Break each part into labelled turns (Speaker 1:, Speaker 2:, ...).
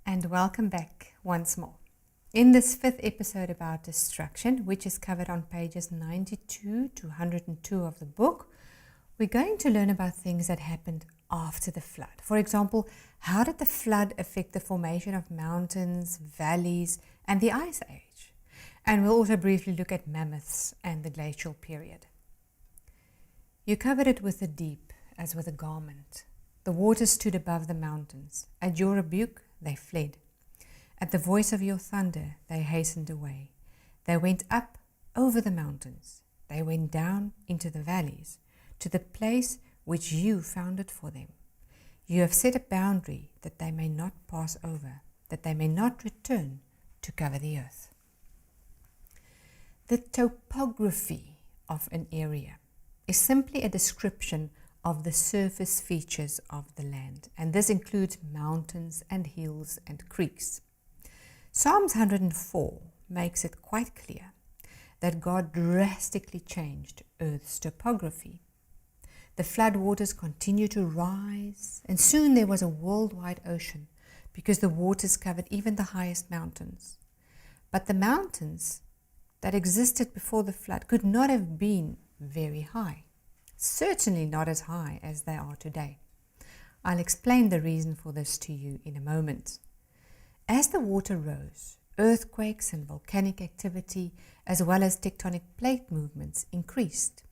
Speaker 1: and welcome back once more. In this fifth episode about destruction, which is covered on pages 92 to 102 of the book, we're going to learn about things that happened after the flood. For example, how did the flood affect the formation of mountains, valleys, and the Ice Age? And we'll also briefly look at mammoths and the glacial period. You covered it with the deep as with a garment. The waters stood above the mountains. At your rebuke, they fled. At the voice of your thunder, they hastened away. They went up over the mountains. They went down into the valleys, to the place which you founded for them. You have set a boundary that they may not pass over, that they may not return to cover the earth. The topography of an area is simply a description of the surface features of the land, and this includes mountains and hills and creeks. Psalms 104 makes it quite clear that God drastically changed Earth's topography. The flood waters continued to rise, and soon there was a worldwide ocean because the waters covered even the highest mountains. But the mountains that existed before the flood could not have been very high, certainly not as high as they are today. I'll explain the reason for this to you in a moment. As the water rose, earthquakes and volcanic activity, as well as tectonic plate movements, increased.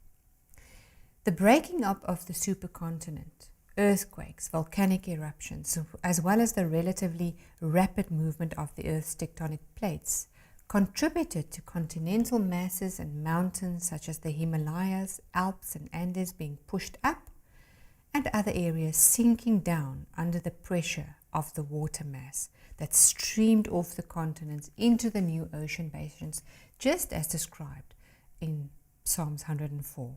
Speaker 1: The breaking up of the supercontinent, earthquakes, volcanic eruptions, as well as the relatively rapid movement of the Earth's tectonic plates, contributed to continental masses and mountains such as the Himalayas, Alps and Andes being pushed up, and other areas sinking down under the pressure of the water mass that streamed off the continents into the new ocean basins, just as described in Psalms 104.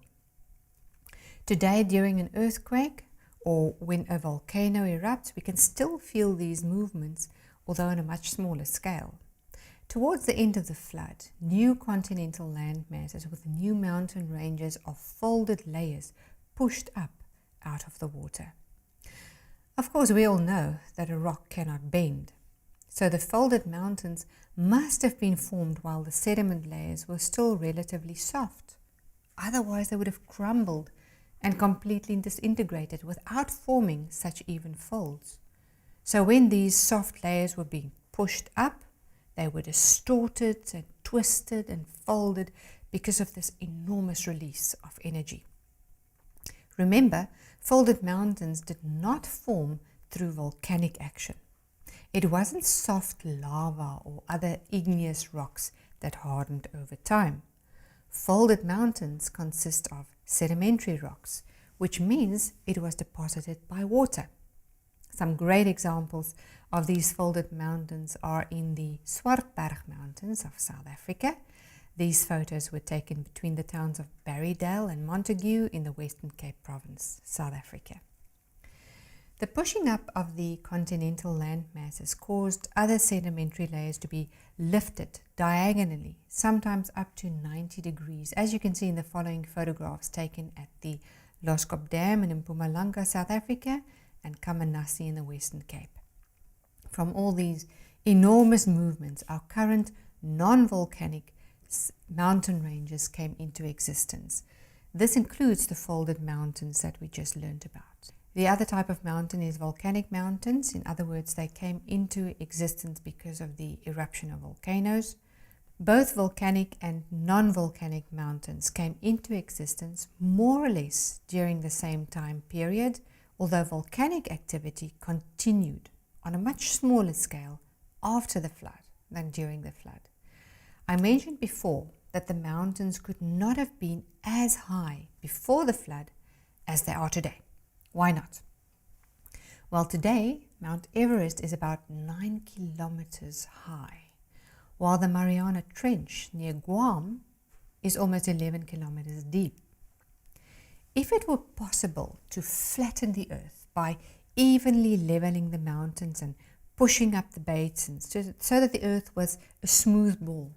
Speaker 1: Today, during an earthquake or when a volcano erupts, we can still feel these movements, although on a much smaller scale. Towards the end of the flood, new continental land masses with new mountain ranges of folded layers pushed up out of the water. Of course, we all know that a rock cannot bend, so the folded mountains must have been formed while the sediment layers were still relatively soft. Otherwise, they would have crumbled and completely disintegrated without forming such even folds. So when these soft layers were being pushed up, they were distorted and twisted and folded because of this enormous release of energy. Remember, folded mountains did not form through volcanic action. It wasn't soft lava or other igneous rocks that hardened over time. Folded mountains consist of sedimentary rocks, which means it was deposited by water. Some great examples of these folded mountains are in the Swartberg Mountains of South Africa. These photos were taken between the towns of Barrydale and Montague in the Western Cape Province, South Africa. The pushing up of the continental land masses caused other sedimentary layers to be lifted diagonally, sometimes up to 90 degrees, as you can see in the following photographs taken at the Loskopdam in Mpumalanga, South Africa, and Kamanasi in the Western Cape. From all these enormous movements, our current non-volcanic mountain ranges came into existence. This includes the folded mountains that we just learned about. The other type of mountain is volcanic mountains. In other words, they came into existence because of the eruption of volcanoes. Both volcanic and non-volcanic mountains came into existence more or less during the same time period, although volcanic activity continued on a much smaller scale after the flood than during the flood. I mentioned before that the mountains could not have been as high before the flood as they are today. Why not? Well, today, Mount Everest is about 9 kilometers high, while the Mariana Trench near Guam is almost 11 kilometers deep. If it were possible to flatten the earth by evenly leveling the mountains and pushing up the basins so that the earth was a smooth ball,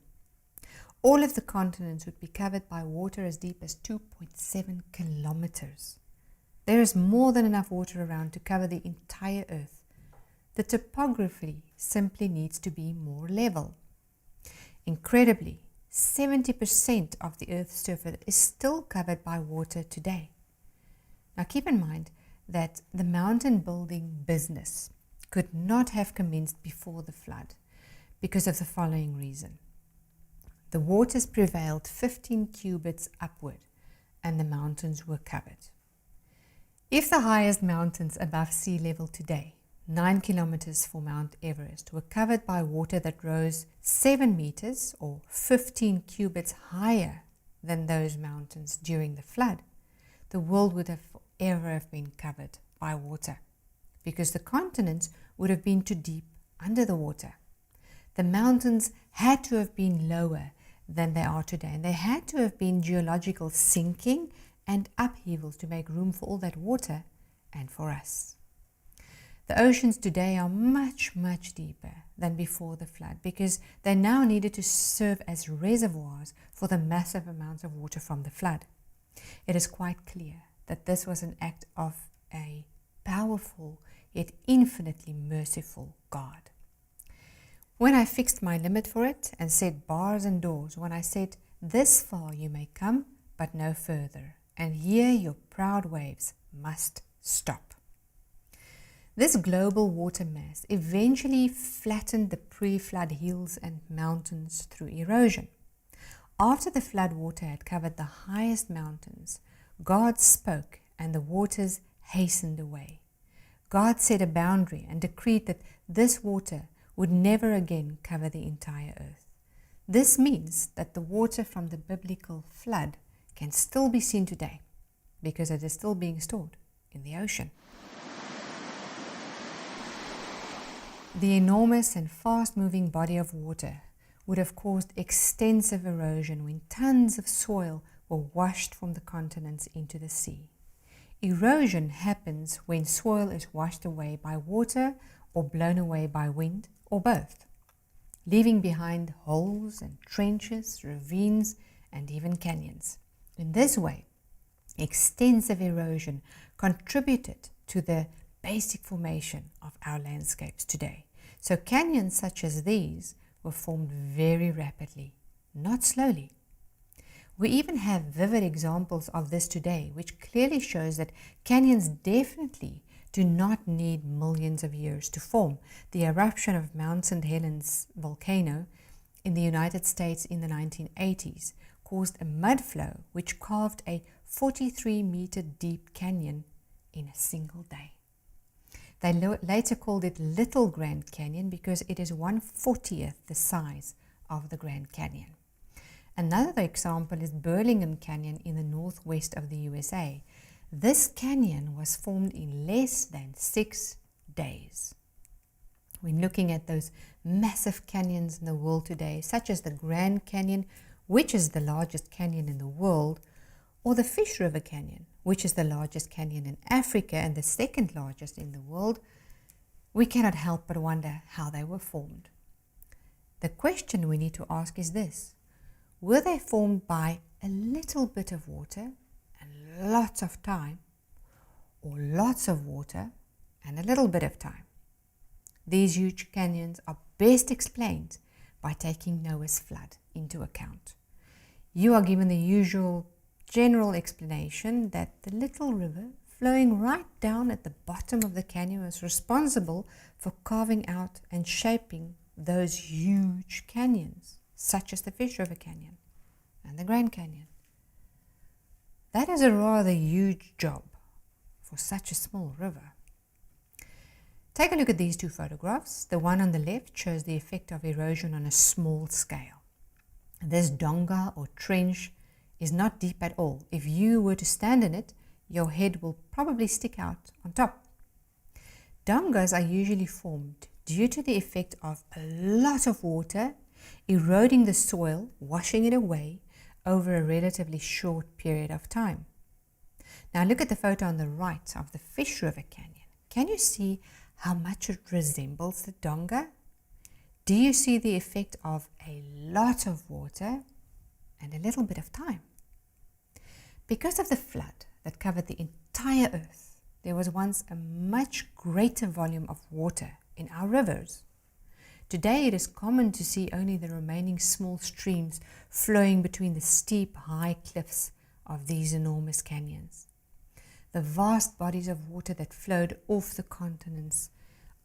Speaker 1: all of the continents would be covered by water as deep as 2.7 kilometers. There is more than enough water around to cover the entire earth, the topography simply needs to be more level. Incredibly, 70% of the Earth's surface is still covered by water today. Now keep in mind that the mountain building business could not have commenced before the flood because of the following reason. The waters prevailed 15 cubits upward and the mountains were covered. If the highest mountains above sea level today, 9 kilometers for Mount Everest, were covered by water that rose 7 meters or 15 cubits higher than those mountains during the flood, the world would have forever have been covered by water because the continents would have been too deep under the water. The mountains had to have been lower than they are today, and there had to have been geological sinking and upheavals to make room for all that water and for us. The oceans today are much, much deeper than before the flood because they now needed to serve as reservoirs for the massive amounts of water from the flood. It is quite clear that this was an act of a powerful yet infinitely merciful God. When I fixed my limit for it and set bars and doors, when I said, "This far you may come, but no further, and here your proud waves must stop." This global water mass eventually flattened the pre-flood hills and mountains through erosion. After the flood water had covered the highest mountains, God spoke and the waters hastened away. God set a boundary and decreed that this water would never again cover the entire earth. This means that the water from the biblical flood can still be seen today because it is still being stored in the ocean. The enormous and fast-moving body of water would have caused extensive erosion when tons of soil were washed from the continents into the sea. Erosion happens when soil is washed away by water or blown away by wind or both, leaving behind holes and trenches, ravines, and even canyons. In this way, extensive erosion contributed to the basic formation of our landscapes today. So canyons such as these were formed very rapidly, not slowly. We even have vivid examples of this today, which clearly shows that canyons definitely do not need millions of years to form. The eruption of Mount St. Helens volcano in the United States in the 1980s caused a mud flow which carved a 43-meter deep canyon in a single day. They later called it Little Grand Canyon because it is 1/40th the size of the Grand Canyon. Another example is Burlingame Canyon in the northwest of the USA. This canyon was formed in less than 6 days. When looking at those massive canyons in the world today, such as the Grand Canyon, which is the largest canyon in the world, or the Fish River Canyon, which is the largest canyon in Africa and the second largest in the world, we cannot help but wonder how they were formed. The question we need to ask is this: were they formed by a little bit of water and lots of time, or lots of water and a little bit of time? These huge canyons are best explained by taking Noah's flood into account. You are given the usual general explanation that the little river flowing right down at the bottom of the canyon was responsible for carving out and shaping those huge canyons, such as the Fish River Canyon and the Grand Canyon. That is a rather huge job for such a small river. Take a look at these two photographs. The one on the left shows the effect of erosion on a small scale. This donga or trench is not deep at all. If you were to stand in it, your head will probably stick out on top. Dongas are usually formed due to the effect of a lot of water eroding the soil, washing it away over a relatively short period of time. Now look at the photo on the right of the Fish River Canyon. Can you see how much it resembles the donga? Do you see the effect of a lot of water and a little bit of time? Because of the flood that covered the entire earth, there was once a much greater volume of water in our rivers. Today it is common to see only the remaining small streams flowing between the steep, high cliffs of these enormous canyons. The vast bodies of water that flowed off the continents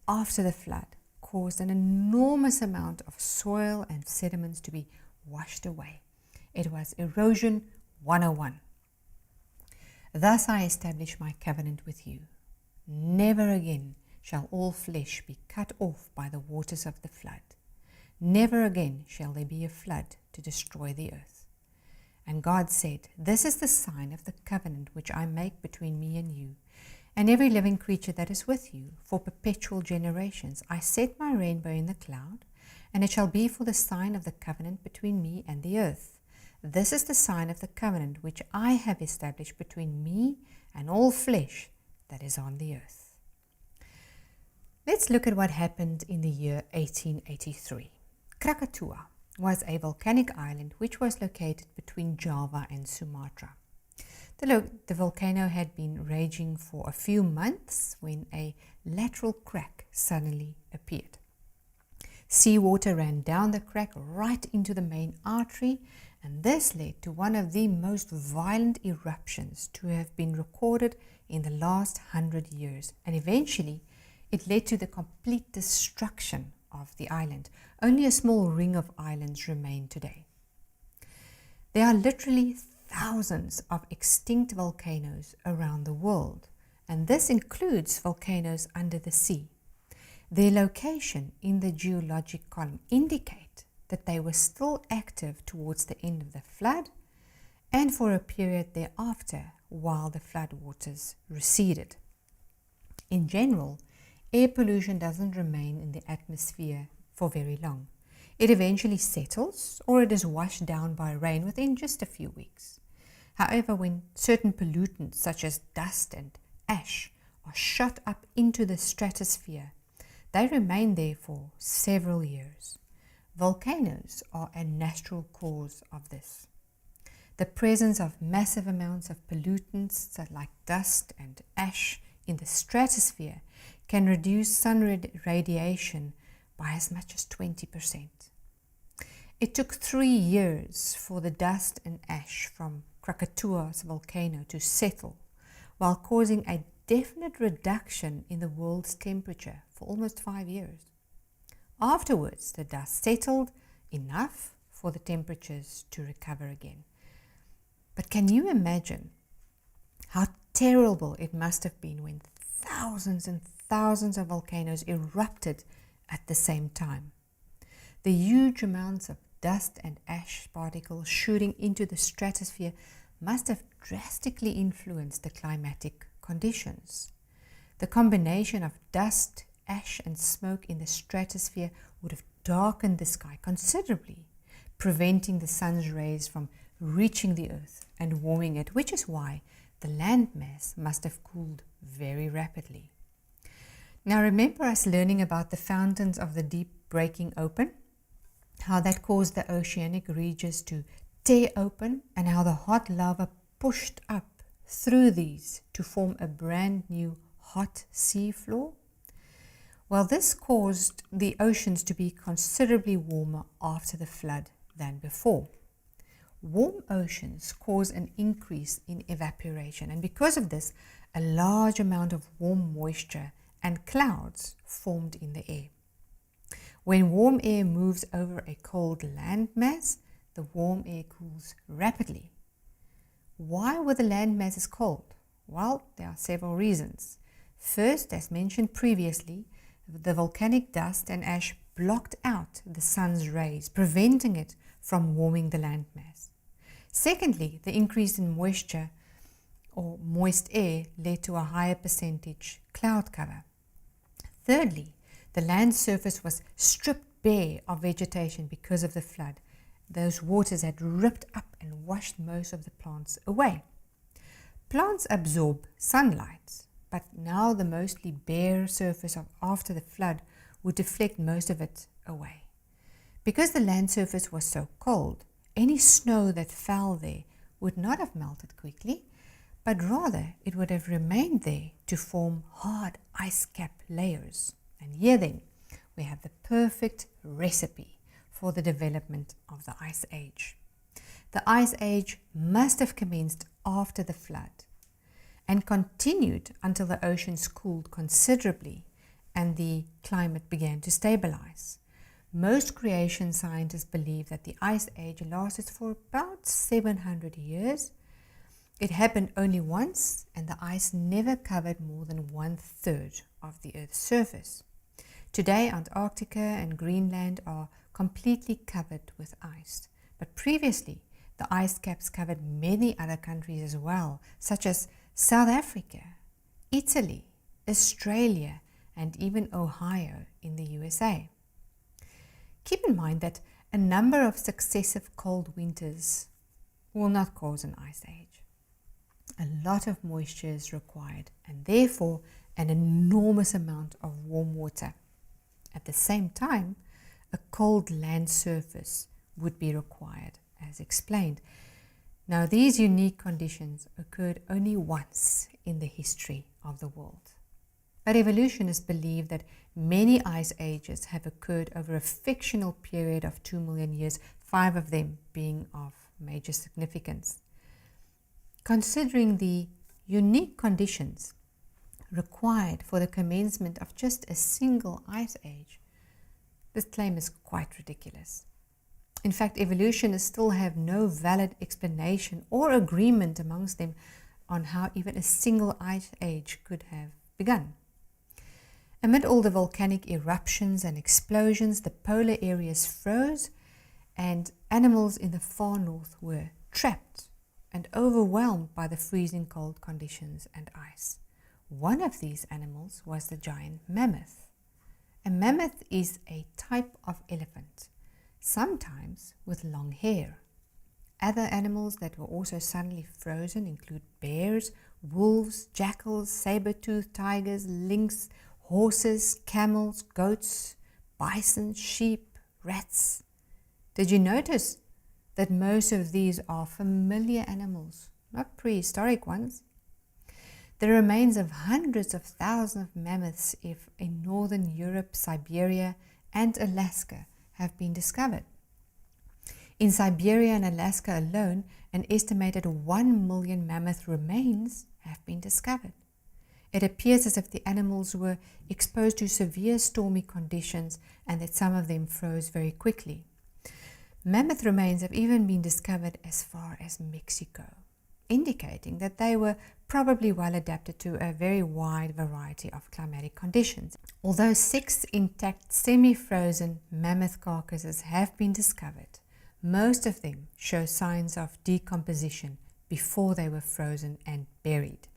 Speaker 1: after the flood caused an enormous amount of soil and sediments to be washed away. It was erosion 101. Thus I establish my covenant with you. Never again shall all flesh be cut off by the waters of the flood. Never again shall there be a flood to destroy the earth. And God said, this is the sign of the covenant which I make between me and you, and every living creature that is with you, for perpetual generations. I set my rainbow in the cloud, and it shall be for the sign of the covenant between me and the earth. This is the sign of the covenant which I have established between me and all flesh that is on the earth. Let's look at what happened in the year 1883. Krakatoa was a volcanic island which was located between Java and Sumatra. The volcano had been raging for a few months when a lateral crack suddenly appeared. Seawater ran down the crack right into the main artery, and this led to one of the most violent eruptions to have been recorded in the last 100 years, and eventually it led to the complete destruction of the island. Only a small ring of islands remain today. There are literally thousands of extinct volcanoes around the world, and this includes volcanoes under the sea. Their location in the geologic column indicate that they were still active towards the end of the flood and for a period thereafter while the flood waters receded. In general, air pollution doesn't remain in the atmosphere for very long. It eventually settles, or it is washed down by rain within just a few weeks. However, when certain pollutants such as dust and ash are shot up into the stratosphere, they remain there for several years. Volcanoes are a natural cause of this. The presence of massive amounts of pollutants like dust and ash in the stratosphere can reduce sun radiation by as much as 20%. It took 3 years for the dust and ash from Krakatoa's volcano to settle, while causing a definite reduction in the world's temperature for almost 5 years. Afterwards, the dust settled enough for the temperatures to recover again. But can you imagine how terrible it must have been when thousands and thousands of volcanoes erupted at the same time? The huge amounts of dust and ash particles shooting into the stratosphere must have drastically influenced the climatic conditions. The combination of dust, ash and smoke in the stratosphere would have darkened the sky considerably, preventing the sun's rays from reaching the earth and warming it, which is why the landmass must have cooled very rapidly. Now remember us learning about the fountains of the deep breaking open, how that caused the oceanic ridges to tear open, and how the hot lava pushed up through these to form a brand new hot sea floor? Well, this caused the oceans to be considerably warmer after the flood than before. Warm oceans cause an increase in evaporation, and because of this, a large amount of warm moisture and clouds formed in the air. When warm air moves over a cold landmass, the warm air cools rapidly. Why were the land masses cold? Well, there are several reasons. First, as mentioned previously, the volcanic dust and ash blocked out the sun's rays, preventing it from warming the landmass. Secondly, the increase in moisture or moist air led to a higher percentage cloud cover. Thirdly, the land surface was stripped bare of vegetation because of the flood. Those waters had ripped up and washed most of the plants away. Plants absorb sunlight, but now the mostly bare surface after the flood would deflect most of it away. Because the land surface was so cold, any snow that fell there would not have melted quickly, but rather it would have remained there to form hard ice cap layers. And here then, we have the perfect recipe for the development of the Ice Age. The Ice Age must have commenced after the flood and continued until the oceans cooled considerably and the climate began to stabilize. Most creation scientists believe that the Ice Age lasted for about 700 years. It happened only once, and the ice never covered more than 1/3 of the Earth's surface. Today, Antarctica and Greenland are completely covered with ice, but previously the ice caps covered many other countries as well, such as South Africa, Italy, Australia, and even Ohio in the USA. Keep in mind that a number of successive cold winters will not cause an ice age. A lot of moisture is required and therefore an enormous amount of warm water. At the same time, a cold land surface would be required, as explained. Now, these unique conditions occurred only once in the history of the world. But evolutionists believe that many ice ages have occurred over a fictional period of 2 million years, 5 of them being of major significance. Considering the unique conditions required for the commencement of just a single ice age, this claim is quite ridiculous. In fact, evolutionists still have no valid explanation or agreement amongst them on how even a single ice age could have begun. Amid all the volcanic eruptions and explosions, the polar areas froze and animals in the far north were trapped and overwhelmed by the freezing cold conditions and ice. One of these animals was the giant mammoth. A mammoth is a type of elephant, sometimes with long hair. Other animals that were also suddenly frozen include bears, wolves, jackals, saber-toothed tigers, lynx, horses, camels, goats, bison, sheep, rats. Did you notice that most of these are familiar animals, not prehistoric ones? The remains of hundreds of thousands of mammoths in northern Europe, Siberia, and Alaska have been discovered. In Siberia and Alaska alone, an estimated 1 million mammoth remains have been discovered. It appears as if the animals were exposed to severe stormy conditions and that some of them froze very quickly. Mammoth remains have even been discovered as far as Mexico, indicating that they were probably well adapted to a very wide variety of climatic conditions. Although 6 intact semi-frozen mammoth carcasses have been discovered, most of them show signs of decomposition before they were frozen and buried.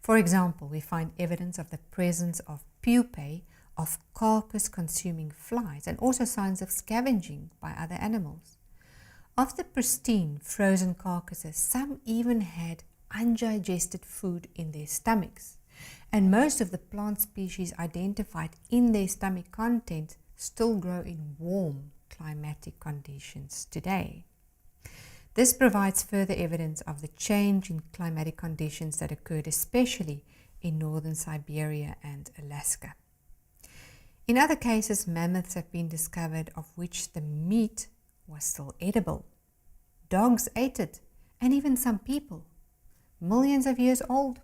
Speaker 1: For example, we find evidence of the presence of pupae of carcass-consuming flies and also signs of scavenging by other animals. Of the pristine frozen carcasses, some even had undigested food in their stomachs, and most of the plant species identified in their stomach content still grow in warm climatic conditions today. This provides further evidence of the change in climatic conditions that occurred especially in northern Siberia and Alaska. In other cases, mammoths have been discovered of which the meat was still edible. Dogs ate it, and even some people, millions of years old.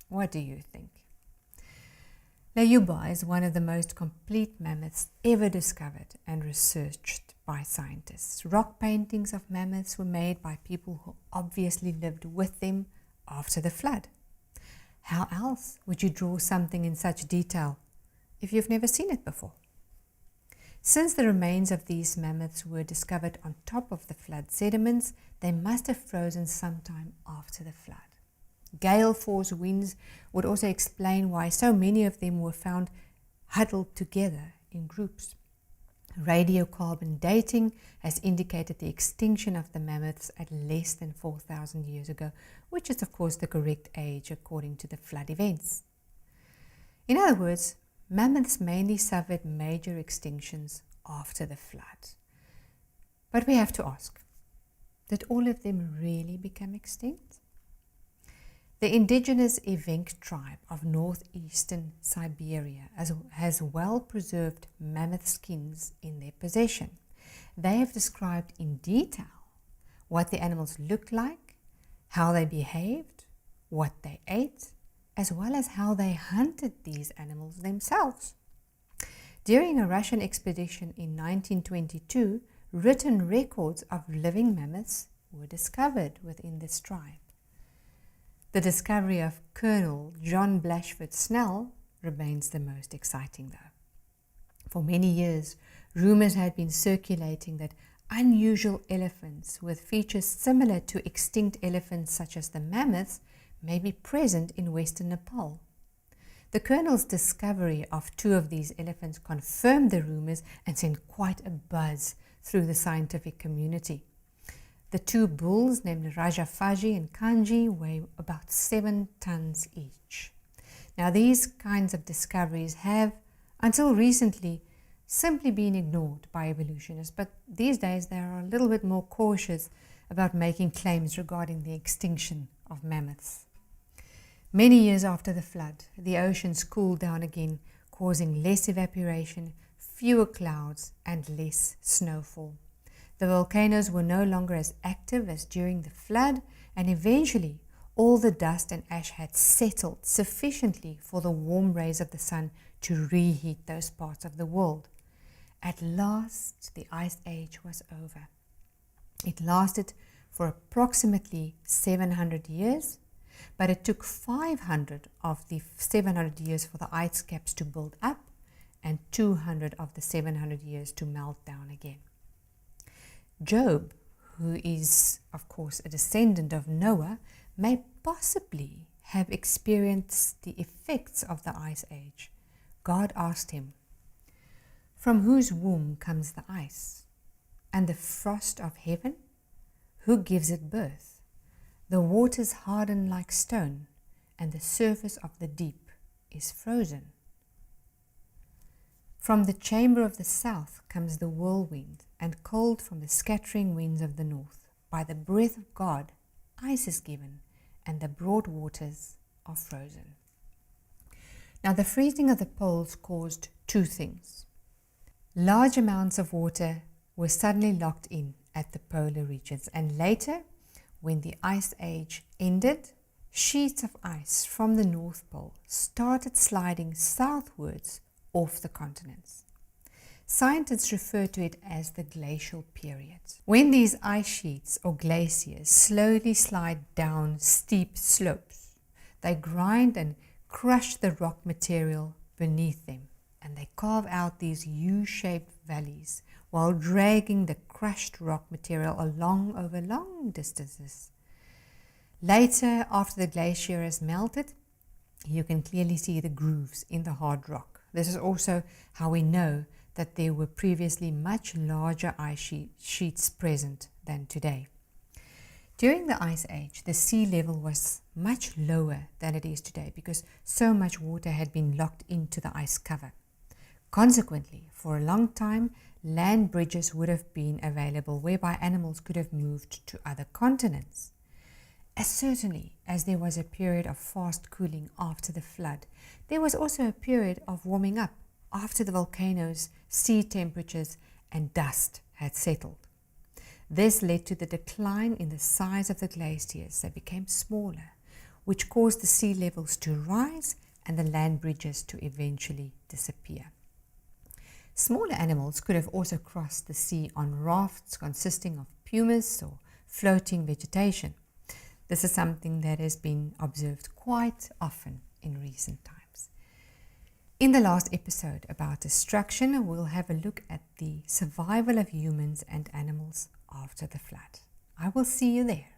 Speaker 1: What do you think? Layuba is one of the most complete mammoths ever discovered and researched by scientists. Rock paintings of mammoths were made by people who obviously lived with them after the flood. How else would you draw something in such detail if you've never seen it before? Since the remains of these mammoths were discovered on top of the flood sediments, they must have frozen sometime after the flood. Gale force winds would also explain why so many of them were found huddled together in groups. Radiocarbon dating has indicated the extinction of the mammoths at less than 4,000 years ago, which is of course the correct age according to the flood events. In other words, mammoths mainly suffered major extinctions after the flood. But we have to ask, did all of them really become extinct? The indigenous Evenk tribe of northeastern Siberia has well-preserved mammoth skins in their possession. They have described in detail what the animals looked like, how they behaved, what they ate, as well as how they hunted these animals themselves. During a Russian expedition in 1922, written records of living mammoths were discovered within this tribe. The discovery of Colonel John Blashford Snell remains the most exciting though. For many years, rumors had been circulating that unusual elephants with features similar to extinct elephants such as the mammoths may be present in western Nepal. The Colonel's discovery of 2 of these elephants confirmed the rumors and sent quite a buzz through the scientific community. The 2 bulls, named Rajafaji and Kanji, weigh about 7 tons each. Now, these kinds of discoveries have, until recently, simply been ignored by evolutionists, but these days they are a little bit more cautious about making claims regarding the extinction of mammoths. Many years after the flood, the oceans cooled down again, causing less evaporation, fewer clouds, and less snowfall. The volcanoes were no longer as active as during the flood, and eventually all the dust and ash had settled sufficiently for the warm rays of the sun to reheat those parts of the world. At last, the Ice Age was over. It lasted for approximately 700 years, but it took 500 of the 700 years for the ice caps to build up and 200 of the 700 years to melt down again. Job, who is, of course, a descendant of Noah, may possibly have experienced the effects of the Ice Age. God asked him, "From whose womb comes the ice, and the frost of heaven? Who gives it birth? The waters harden like stone, and the surface of the deep is frozen. From the chamber of the south comes the whirlwind, and cold from the scattering winds of the north. By the breath of God, ice is given, and the broad waters are frozen." Now, the freezing of the poles caused 2 things. Large amounts of water were suddenly locked in at the polar regions, and later, when the Ice Age ended, sheets of ice from the North Pole started sliding southwards off the continents. Scientists refer to it as the glacial period. When these ice sheets or glaciers slowly slide down steep slopes, they grind and crush the rock material beneath them, and they carve out these U-shaped valleys while dragging the crushed rock material along over long distances. Later, after the glacier has melted, you can clearly see the grooves in the hard rock. This is also how we know that there were previously much larger ice sheets present than today. During the Ice Age, the sea level was much lower than it is today because so much water had been locked into the ice cover. Consequently, for a long time, land bridges would have been available whereby animals could have moved to other continents. As certainly as there was a period of fast cooling after the flood, there was also a period of warming up after the volcanoes, sea temperatures, and dust had settled. This led to the decline in the size of the glaciers. They became smaller, which caused the sea levels to rise and the land bridges to eventually disappear. Smaller animals could have also crossed the sea on rafts consisting of pumice or floating vegetation. This is something that has been observed quite often in recent times. In the last episode about destruction, we'll have a look at the survival of humans and animals after the flood. I will see you there.